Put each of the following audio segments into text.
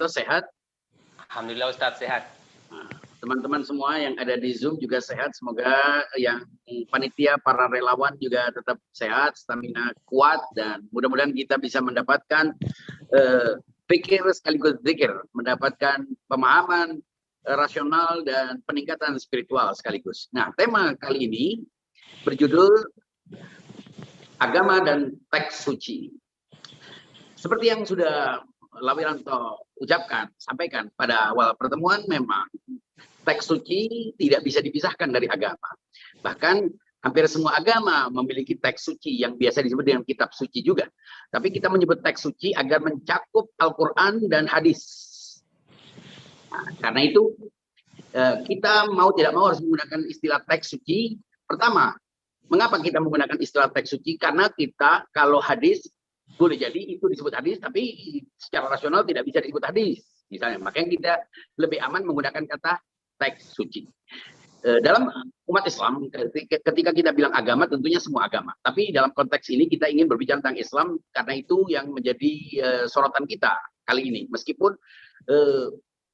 Terus sehat? Alhamdulillah Ustadz sehat. Teman-teman semua yang ada di Zoom juga sehat. Semoga yang panitia, para relawan juga tetap sehat, stamina kuat, dan mudah-mudahan kita bisa mendapatkan pikir sekaligus zikir, mendapatkan pemahaman rasional dan peningkatan spiritual sekaligus. Nah, tema kali ini berjudul Agama dan Teks Suci. Seperti yang sudah Lawiranto sampaikan pada awal pertemuan, memang teks suci tidak bisa dipisahkan dari agama. Bahkan hampir semua agama memiliki teks suci yang biasa disebut dengan kitab suci juga. Tapi kita menyebut teks suci agar mencakup Al-Quran dan hadis. Nah, karena itu kita mau tidak mau harus menggunakan istilah teks suci. Pertama, mengapa kita menggunakan istilah teks suci? Karena kita kalau hadis boleh jadi itu disebut hadis, tapi secara rasional tidak bisa disebut hadis. Misalnya, makanya kita lebih aman menggunakan kata teks suci. Dalam umat Islam, ketika kita bilang agama, tentunya semua agama. Tapi dalam konteks ini kita ingin berbicara tentang Islam, karena itu yang menjadi sorotan kita kali ini. Meskipun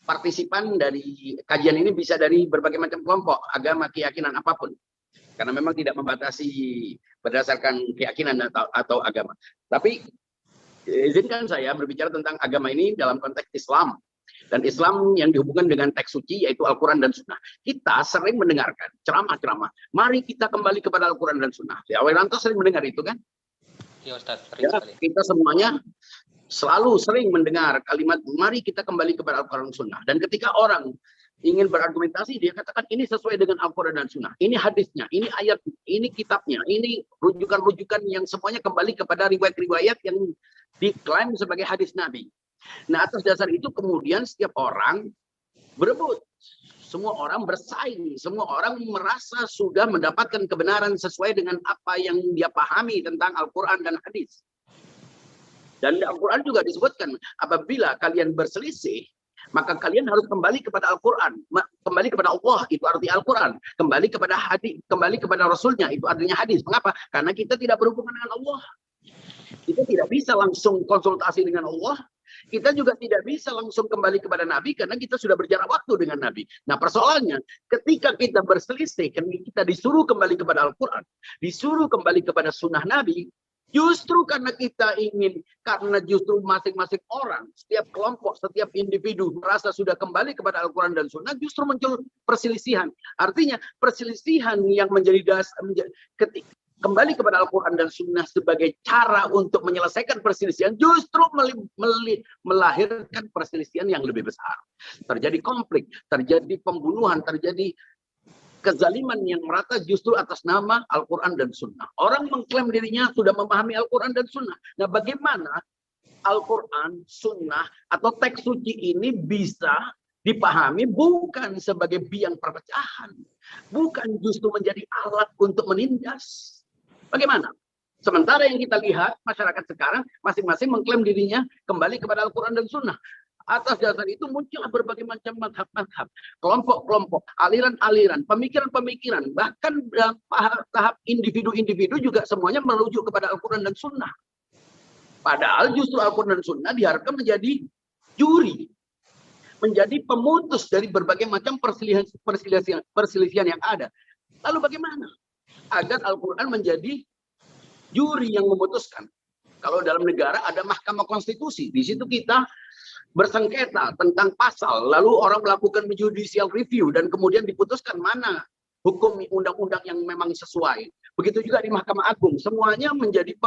partisipan dari kajian ini bisa dari berbagai macam kelompok, agama, keyakinan, apapun. Karena memang tidak membatasi berdasarkan keyakinan atau agama. Tapi izinkan saya berbicara tentang agama ini dalam konteks Islam. Dan Islam yang dihubungkan dengan teks suci, yaitu Al-Quran dan Sunnah. Kita sering mendengarkan ceramah-ceramah. Mari kita kembali kepada Al-Quran dan Sunnah. Ya, Wiranto sering mendengar itu kan? Ya Ustaz, sering sekali. Kita semuanya selalu sering mendengar kalimat, mari kita kembali kepada Al-Quran dan Sunnah. Dan ketika orang ingin berargumentasi, dia katakan ini sesuai dengan Al-Quran dan Sunnah. Ini hadisnya, ini ayatnya, ini kitabnya, ini rujukan-rujukan yang semuanya kembali kepada riwayat-riwayat yang diklaim sebagai hadis Nabi. Nah, atas dasar itu kemudian setiap orang berebut. Semua orang bersaing, semua orang merasa sudah mendapatkan kebenaran sesuai dengan apa yang dia pahami tentang Al-Quran dan hadis. Dan Al-Quran juga disebutkan, apabila kalian berselisih, maka kalian harus kembali kepada Al-Quran, kembali kepada Allah, itu arti Al-Quran, kembali kepada hadis, kembali kepada Rasulnya, itu artinya hadis. Mengapa? Karena kita tidak berhubungan dengan Allah. Kita tidak bisa langsung konsultasi dengan Allah. Kita juga tidak bisa langsung kembali kepada Nabi karena kita sudah berjarak waktu dengan Nabi. Nah, persoalannya ketika kita berselisih, kita disuruh kembali kepada Al-Quran, disuruh kembali kepada sunnah Nabi, justru karena kita ingin, karena justru masing-masing orang, setiap kelompok, setiap individu merasa sudah kembali kepada Al-Quran dan Sunnah, justru muncul perselisihan. Artinya perselisihan yang menjadi dasar, kembali kepada Al-Quran dan Sunnah sebagai cara untuk menyelesaikan perselisihan, justru melahirkan perselisihan yang lebih besar. Terjadi konflik, terjadi pembunuhan, terjadi kezaliman yang merata justru atas nama Al-Quran dan Sunnah. Orang mengklaim dirinya sudah memahami Al-Quran dan Sunnah. Nah, bagaimana Al-Quran, Sunnah, atau teks suci ini bisa dipahami bukan sebagai biang perpecahan, bukan justru menjadi alat untuk menindas. Bagaimana? Sementara yang kita lihat, masyarakat sekarang masing-masing mengklaim dirinya kembali kepada Al-Quran dan Sunnah. Atas dasar itu muncullah berbagai macam madhab-madhab, kelompok-kelompok, aliran-aliran, pemikiran-pemikiran, bahkan dalam tahap individu-individu juga semuanya merujuk kepada Al-Quran dan Sunnah. Padahal justru Al-Quran dan Sunnah diharapkan menjadi juri, menjadi pemutus dari berbagai macam perselisihan yang ada. Lalu bagaimana agar Al-Quran menjadi juri yang memutuskan? Kalau dalam negara ada Mahkamah Konstitusi, di situ kita bersengketa tentang pasal, lalu orang melakukan judicial review dan kemudian diputuskan mana hukum undang-undang yang memang sesuai. Begitu juga di Mahkamah Agung, semuanya menjadi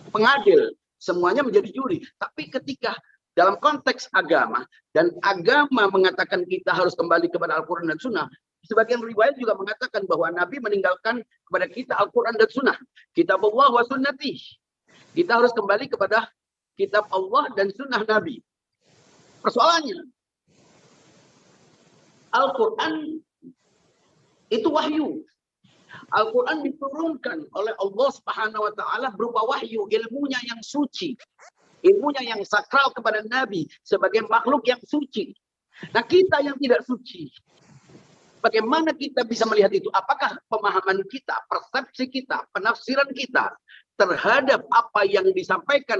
pengadil, semuanya menjadi juri. Tapi ketika dalam konteks agama, dan agama mengatakan kita harus kembali kepada Al-Quran dan Sunnah, sebagian riwayat juga mengatakan bahwa Nabi meninggalkan kepada kita Al-Quran dan Sunnah, kitab Allah wa sunnati. Kita harus kembali kepada kitab Allah dan sunnah Nabi. Persoalannya, Al-Quran itu wahyu. Al-Quran diturunkan oleh Allah Subhanahu wa Ta'ala berupa wahyu, ilmunya yang suci, ilmunya yang sakral kepada Nabi sebagai makhluk yang suci. Nah, kita yang tidak suci, bagaimana kita bisa melihat itu? Apakah pemahaman kita, persepsi kita, penafsiran kita terhadap apa yang disampaikan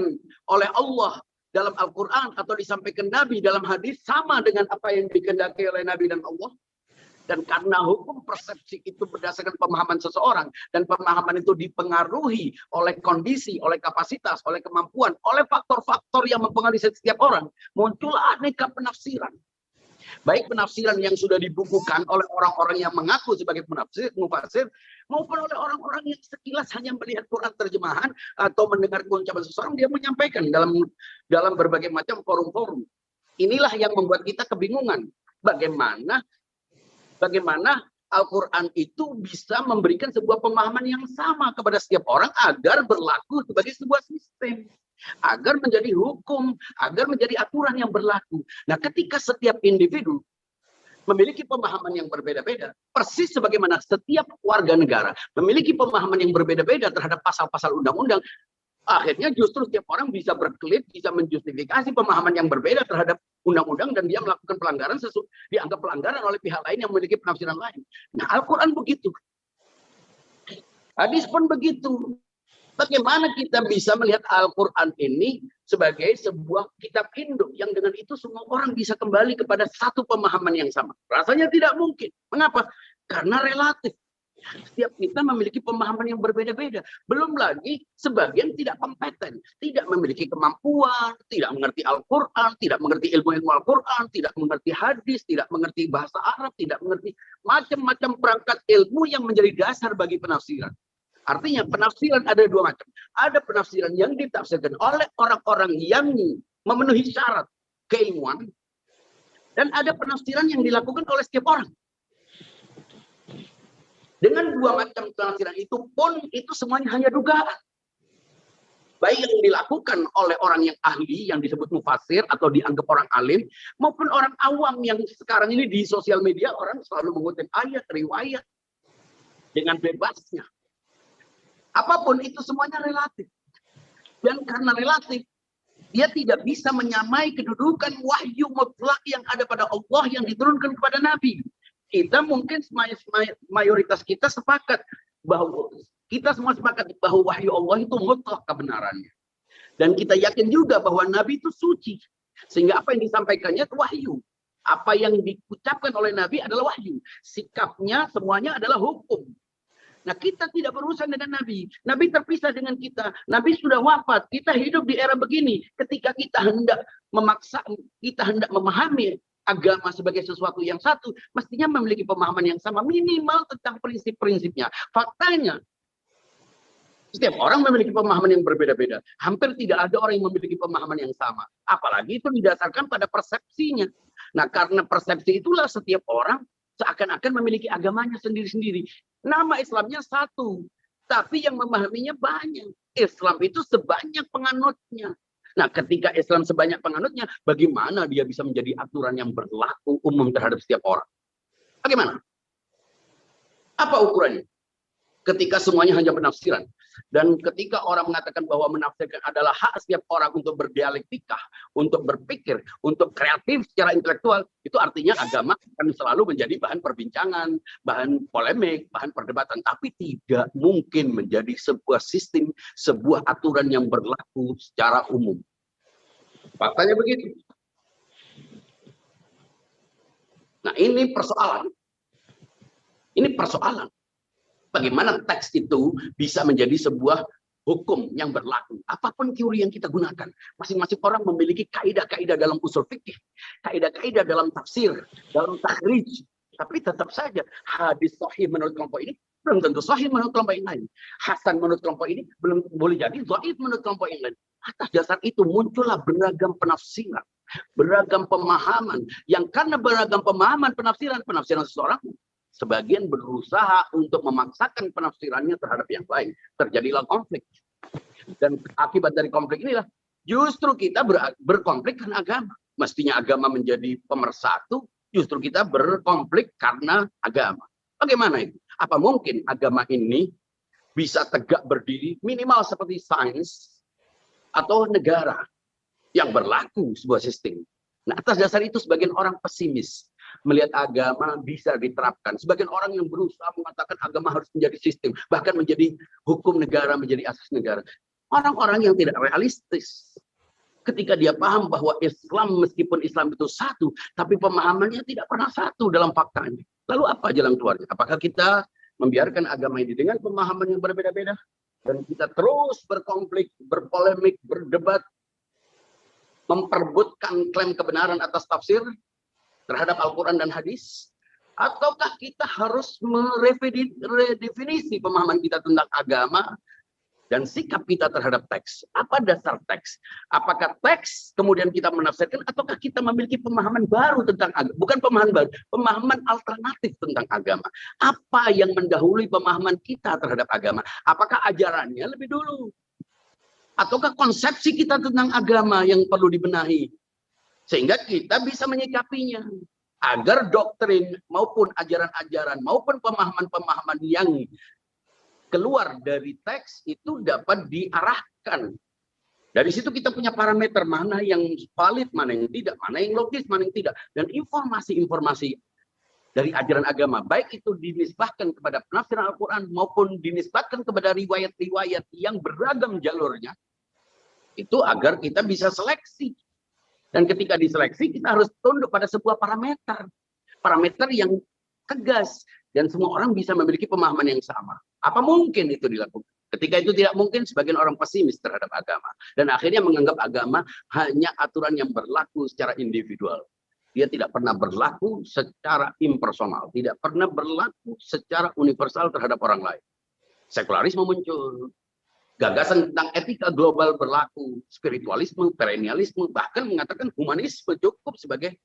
oleh Allah dalam Al-Quran atau disampaikan Nabi dalam hadis sama dengan apa yang dikehendaki oleh Nabi dan Allah. Dan karena hukum persepsi itu berdasarkan pemahaman seseorang, dan pemahaman itu dipengaruhi oleh kondisi, oleh kapasitas, oleh kemampuan, oleh faktor-faktor yang mempengaruhi setiap orang, muncul aneka penafsiran. Baik penafsiran yang sudah dibukukan oleh orang-orang yang mengaku sebagai mufassir, maupun oleh orang-orang yang sekilas hanya melihat Quran terjemahan atau mendengar ucapan seseorang, dia menyampaikan dalam berbagai macam forum-forum. Inilah yang membuat kita kebingungan. Bagaimana Al-Quran itu bisa memberikan sebuah pemahaman yang sama kepada setiap orang agar berlaku sebagai sebuah sistem, agar menjadi hukum, agar menjadi aturan yang berlaku. Nah, ketika setiap individu memiliki pemahaman yang berbeda-beda, persis sebagaimana setiap warga negara memiliki pemahaman yang berbeda-beda terhadap pasal-pasal undang-undang, akhirnya justru setiap orang bisa berkelit, bisa menjustifikasi pemahaman yang berbeda terhadap undang-undang, dan dia melakukan pelanggaran dianggap pelanggaran oleh pihak lain yang memiliki penafsiran lain. Nah, Al-Quran begitu. Hadis pun begitu. Bagaimana kita bisa melihat Al-Quran ini sebagai sebuah kitab induk yang dengan itu semua orang bisa kembali kepada satu pemahaman yang sama? Rasanya tidak mungkin. Mengapa? Karena relatif. Setiap kita memiliki pemahaman yang berbeda-beda. Belum lagi sebagian tidak kompeten, tidak memiliki kemampuan, tidak mengerti Al-Quran, tidak mengerti ilmu-ilmu Al-Quran, tidak mengerti hadis, tidak mengerti bahasa Arab, tidak mengerti macam-macam perangkat ilmu yang menjadi dasar bagi penafsiran. Artinya penafsiran ada dua macam. Ada penafsiran yang ditafsirkan oleh orang-orang yang memenuhi syarat keilmuan, dan ada penafsiran yang dilakukan oleh setiap orang. Dengan dua macam penafsiran itu pun, itu semuanya hanya dugaan. Baik yang dilakukan oleh orang yang ahli, yang disebut mufassir atau dianggap orang alim, maupun orang awam yang sekarang ini di sosial media orang selalu mengutip ayat, riwayat dengan bebasnya. Apapun itu semuanya relatif. Dan karena relatif, dia tidak bisa menyamai kedudukan wahyu mutlak yang ada pada Allah yang diturunkan kepada Nabi. Kita mungkin mayoritas kita sepakat bahwa kita semua sepakat bahwa wahyu Allah itu mutlak kebenarannya. Dan kita yakin juga bahwa Nabi itu suci. Sehingga apa yang disampaikannya itu wahyu. Apa yang diucapkan oleh Nabi adalah wahyu. Sikapnya semuanya adalah hukum. Nah, kita tidak berurusan dengan Nabi. Nabi terpisah dengan kita. Nabi sudah wafat. Kita hidup di era begini. Ketika kita hendak memahami agama sebagai sesuatu yang satu, mestinya memiliki pemahaman yang sama, minimal tentang prinsip-prinsipnya. Faktanya, setiap orang memiliki pemahaman yang berbeda-beda. Hampir tidak ada orang yang memiliki pemahaman yang sama. Apalagi itu didasarkan pada persepsinya. Nah, karena persepsi itulah setiap orang seakan-akan memiliki agamanya sendiri-sendiri. Nama Islamnya satu, tapi yang memahaminya banyak. Islam itu sebanyak penganutnya. Nah, ketika Islam sebanyak penganutnya, bagaimana dia bisa menjadi aturan yang berlaku umum terhadap setiap orang? Bagaimana? Apa ukurannya? Ketika semuanya hanya penafsiran. Dan ketika orang mengatakan bahwa menafsirkan adalah hak setiap orang untuk berdialektika, untuk berpikir, untuk kreatif secara intelektual, itu artinya agama akan selalu menjadi bahan perbincangan, bahan polemik, bahan perdebatan. Tapi tidak mungkin menjadi sebuah sistem, sebuah aturan yang berlaku secara umum. Faktanya begitu. Nah, ini persoalan. Ini persoalan. Bagaimana teks itu bisa menjadi sebuah hukum yang berlaku. Apapun teori yang kita gunakan, masing-masing orang memiliki kaidah-kaidah dalam usul fikih, kaidah-kaidah dalam tafsir, dalam takhrij. Tapi tetap saja hadis sahih menurut kelompok ini belum tentu sahih menurut kelompok yang lain. Hasan menurut kelompok ini belum boleh jadi dhaif menurut kelompok yang lain. Atas dasar itu muncullah beragam penafsiran, beragam pemahaman, yang karena beragam pemahaman penafsiran seseorang, sebagian berusaha untuk memaksakan penafsirannya terhadap yang lain. Terjadilah konflik. Dan akibat dari konflik inilah justru kita berkonflik karena agama. Mestinya agama menjadi pemersatu, justru kita berkonflik karena agama. Bagaimana itu? Apa mungkin agama ini bisa tegak berdiri minimal seperti sains atau negara yang berlaku sebuah sistem? Nah, atas dasar itu sebagian orang pesimis melihat agama bisa diterapkan. Sebagian orang yang berusaha mengatakan agama harus menjadi sistem, bahkan menjadi hukum negara, menjadi asas negara. Orang-orang yang tidak realistis. Ketika dia paham bahwa Islam, meskipun Islam itu satu, tapi pemahamannya tidak pernah satu dalam faktanya. Lalu apa jalan keluarnya? Apakah kita membiarkan agama ini dengan pemahaman yang berbeda-beda? Dan kita terus berkonflik, berpolemik, berdebat, memperebutkan klaim kebenaran atas tafsir terhadap Al-Quran dan hadis? Ataukah kita harus meredefinisi pemahaman kita tentang agama dan sikap kita terhadap teks? Apa dasar teks? Apakah teks kemudian kita menafsirkan, ataukah kita memiliki pemahaman baru tentang agama? Bukan pemahaman baru, pemahaman alternatif tentang agama. Apa yang mendahului pemahaman kita terhadap agama? Apakah ajarannya lebih dulu? Ataukah konsepsi kita tentang agama yang perlu dibenahi? Sehingga kita bisa menyikapinya. Agar doktrin maupun ajaran-ajaran maupun pemahaman-pemahaman yang keluar dari teks itu dapat diarahkan. Dari situ kita punya parameter mana yang valid, mana yang tidak, mana yang logis, mana yang tidak. Dan informasi-informasi dari ajaran agama, baik itu dinisbahkan kepada penafsiran Al-Quran maupun dinisbahkan kepada riwayat-riwayat yang beragam jalurnya, itu agar kita bisa seleksi. Dan ketika diseleksi, kita harus tunduk pada sebuah parameter. Parameter yang tegas. Dan semua orang bisa memiliki pemahaman yang sama. Apa mungkin itu dilakukan? Ketika itu tidak mungkin, sebagian orang pesimis terhadap agama. Dan akhirnya menganggap agama hanya aturan yang berlaku secara individual. Dia tidak pernah berlaku secara impersonal. Tidak pernah berlaku secara universal terhadap orang lain. Sekularisme muncul. Gagasan tentang etika global berlaku. Spiritualisme, perennialisme, bahkan mengatakan humanisme cukup sebagai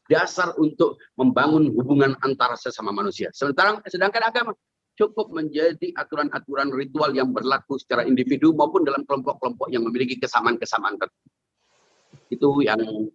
dasar untuk membangun hubungan antara sesama manusia. Sedangkan agama cukup menjadi aturan-aturan ritual yang berlaku secara individu maupun dalam kelompok-kelompok yang memiliki kesamaan-kesamaan tertentu. Itu yang